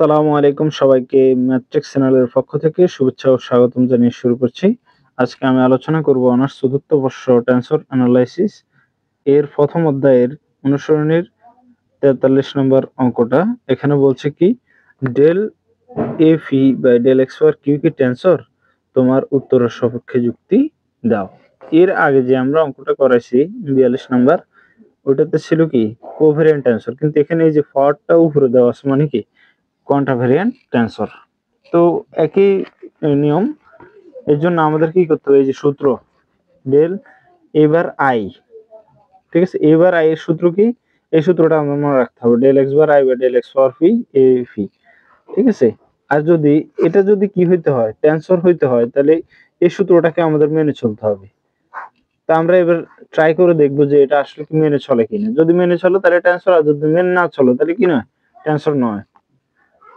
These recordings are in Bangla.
আসসালামু আলাইকুম সবাইকে ম্যাট্রিক্স চ্যানেলের পক্ষ থেকে শুভেচ্ছা ও স্বাগতম জানিয়ে শুরু করছি। আজকে আমি আলোচনা করব অনার্স চতুর্থ বর্ষ টেন্সর অ্যানালাইসিস এর প্রথম অধ্যায়ের অনুসরণীর 43 নম্বর অঙ্কটা। এখানে বলছে কি del F by del X power Q কি টেন্সর, তোমার উত্তরের সপক্ষে যুক্তি দাও। এর আগে যে আমরা অঙ্কটা করাইছি 42 নম্বর, ওটাতে ছিল কি কোভেরিয়েন্ট টেন্সর, কিন্তু এখানে এই যে ফরটা উপরে দেওয়া আছে মানে কি কোয়ান্টাভেরিয়েন্ট টেন্সর। তো একই নিয়ম, এর জন্য আমাদের কি করতে হবে, এই যে সূত্র ডেল এবার আই, ঠিক আছে, এবার আই এর সূত্র কি, এই সূত্রটা আমরা মনে রাখতে হবে, del X bar I by del X power phi A phi, ঠিক আছে। আর যদি এটা যদি কি হইতে হয়, টেন্সর হইতে হয়, তাহলে এই সূত্রটাকে আমাদের মেনে চলতে হবে। তা আমরা এবার ট্রাই করে দেখবো যে এটা আসলে কি মেনে চলে কিনা। যদি মেনে চলে তাহলে টেন্সর, আর যদি মেনে না চলে তাহলে কি নয়, টেন্সর নয়।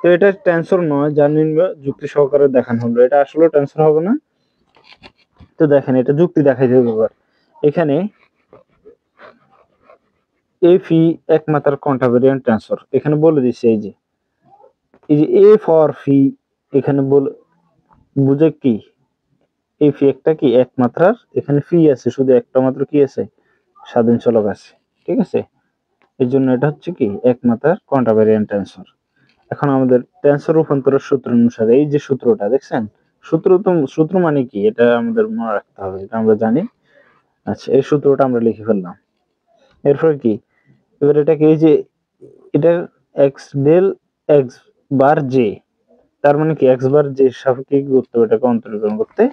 তো এটা টেন্সর নয়, যা নিম্নে যুক্তি সহকারে দেখানো হলো, এটা আসলে টেন্সর হবে না। তো দেখেন এটা যুক্তি দেখাই দেবে এবার। এখানে এ ফি একমাত্র কন্টাভেরিয়েন্ট টেন্সর, এখানে বলে দিচ্ছে এই যে এ ফর ফি, এখানে বুঝে কি এই ফি একটা কি একমাত্রার, এখানে ফি আছে শুধু একটা মাত্র, কি আছে স্বাধীন চলক আছে, ঠিক আছে। এই জন্য এটা হচ্ছে কি একমাত্রার কন্টাভেরিয়েন্ট টেন্সর। এখন আমাদের টেন্সর রূপান্তরের সূত্র অনুসারে এই যে সূত্রটা দেখছেন, সূত্র মানে কি এটা আমাদের মনে রাখতে হবে, এটা আমরা জানি। আচ্ছা, এই সূত্রটা আমরা লিখে ফেললাম। এরপর কি, এবার এটাকে এই যে এটা X del X bar J, তার মানে কি এক্স বার জে সাপেক্ষে কি করতে হবে, এটাকে অন্তরীকরণ করতে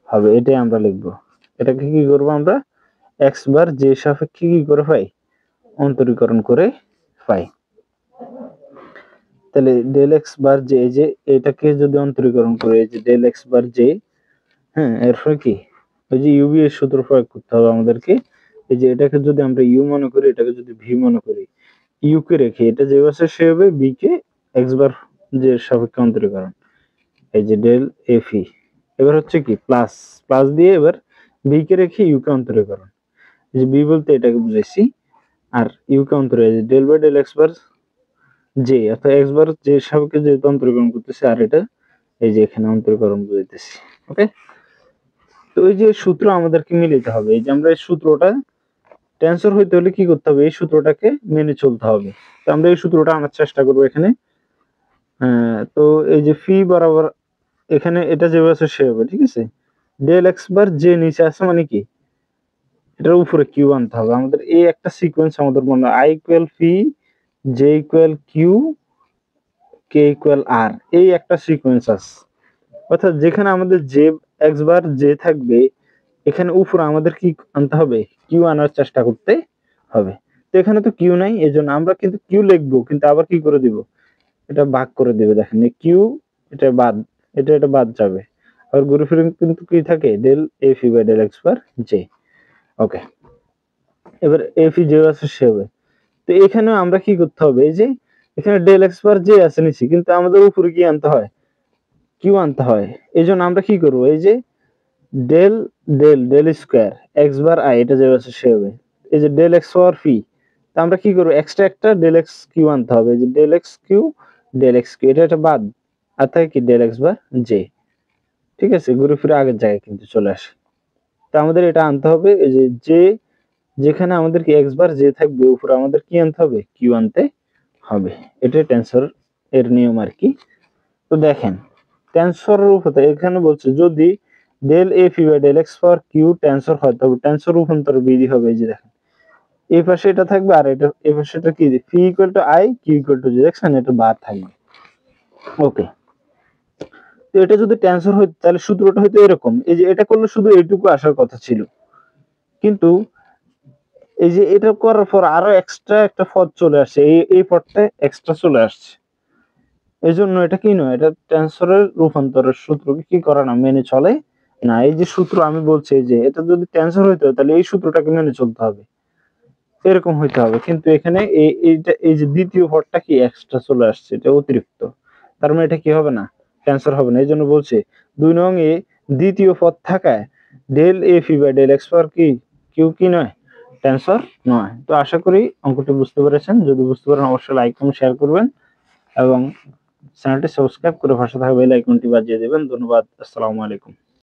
হবে, এটাই আমরা লিখবো। এটাকে কি করবো আমরা, এক্স বার জে সাপেক্ষে কি করে পাই, অন্তরীকরণ করে পাই। তাহলে ডেল এক্স বার জে, যে এটাকে যদি অন্তরীকরণ করে এই যে ডেল এক্স বার জে, হ্যাঁ, এরপর কি ওই যে ইউবি এর সূত্র প্রয়োগ করতে হবে আমাদেরকে। এই যে এটাকে যদি আমরা ইউ মনে করি, এটাকে যদি ভি মনে করি, ইউ কে রেখে এটা যে আছে সে হবে বি কে এক্স বার যে সাপেক্ষে অন্তরীকরণ, এই যে ডেল এফ ই। এবার হচ্ছে কি প্লাস প্লাস দিয়ে এবার বি কে রেখে ইউ কে অন্তরীকরণ, এই যে বি বলতে এটাকে বুঝাইছি, আর ইউ কে অন্তরীকরণ, এই যে del by del X bar J, অর্থাৎ এক্স বার যে সাপেক্ষে যেহেতু অন্তরীকরণ করতেছে, আর এটা এই যে এখানে অন্তরীকরণ বুঝাইতেছি। ওকে, তো এই যে সূত্র আমাদেরকে মিলাতে হবে, এই যে আমরা এই সূত্রটা টেন্সর হইতে হলে কি করতে হবে, এই সূত্রটাকে মেনে চলতে হবে। তো আমরা এই সূত্রটা আনার চেষ্টা করবো এখানে। তো এই যে ফি বরাবর এখানে এটা যেভাবে আছে সেভাবে, ঠিক আছে। ডেল এক্স বার যে নিচে আছে মানে কি এটার উপরে কিউ আনতে হবে আমাদের, এই একটা সিকোয়েন্স আমাদের মনে হয়, I equal phi, J equal Q, K equal R, এই একটা সিকোয়েন্স আছে। অর্থাৎ যেখানে আমাদের জে এক্স বার জে থাকবে, এখানে উপরে আমাদের কি আনতে হবে, কিউ আনার চেষ্টা করতে হবে। তো এখানে তো কিউ নাই, এই জন্য আমরা কিন্তু কিউ লিখবো, কিন্তু আবার কি করে দিব, এটা ভাগ করে দিবে। দেখেন কিউ এটা বাদ, এটা বাদ যাবে, আর ঘুরে ফিরে কিন্তু কি থাকে, del F E by del X bar J. Okay, এবার এফ ই যে আছে সে হবে। তো এখানে আমরা কি করতে হবে, এই যে এখানে ডেল এক্স বার জে আছে নিচে, কিন্তু আমাদের উপরে কি আনতে হয়, কিউ আনতে হয়। এই জন্য আমরা কি করবো, এই যে del del del square X bar I, এটা যে আছে সে হবে, এই যে ডেল এক্স পাওয়ার ফি। তা আমরা কি করবো, এক্সট্রা একটা ডেল এক্স কিউ আনতে হবে, যে del X Q, del X Q, এটা বাদ, আর থাকে কি ডেল এক্স বার জে, ঠিক আছে। ঘুরে ফিরে আগের জায়গায় কিন্তু চলে আসে। তো আমাদের এটা আনতে হবে, এই যে জে, যেখানে আমাদের কি এক্স বার জে থাকবে, উপরে আমাদের কি আনতে হবে, কিউ আনতে হবে। এটা টেন্সর এর নিয়ম আর কি। তো দেখেন টেন্সরের উপরে এখানে বলছে যদি del F by del X power Q tensor হয়, তবে টেন্সর রূপান্তর বিধি হবে, এই যে দেখেন এই পাশে এটা থাকবে, আর এটা এই পাশে এটা কি, phi equal to I, Q equal to J, দেখছেন এটা বার থাকবে। ওকে, তো এটা যদি টেন্সর হইতো তাহলে সূত্রটা হইতো এরকম, এই যে এটা করলে শুধু এইটুকু আসার কথা ছিল, কিন্তু এই যে এটা করার পর আরো এক্সট্রা একটা পদ চলে আসছে, এই পদটা এক্সট্রা চলে আসছে। এই জন্য এটা কি নয়, এটা টেন্সরের রূপান্তরের সূত্রকে কি করে না, মেনে চলে না। এই যে সূত্র আমি বলছি, যে এটা যদি টেন্সর হইতো তাহলে এই সূত্রটাকে মেনে চলতে হবে, এরকম হইতে হবে। কিন্তু এখানে এইটা এই যে দ্বিতীয় পদটা কি এক্সট্রা চলে আসছে, এটা অতিরিক্ত, তার মানে এটা কি হবে না, টেন্সর হবে না। এই জন্য বলছে 2 নং এ দ্বিতীয় পদ থাকায় del F E by del X power কি কিউ কি নয়, টেন্সর নয়। তো আশা করি অঙ্কটি বুঝতে পেরেছেন। যদি বুঝতে পারেন অবশ্যই লাইক এবং শেয়ার করবেন, এবং চ্যানেলটি সাবস্ক্রাইব করে পাশে থাকা বেল আইকনটি বাজিয়ে দেবেন। ধন্যবাদ। আসসালামু আলাইকুম।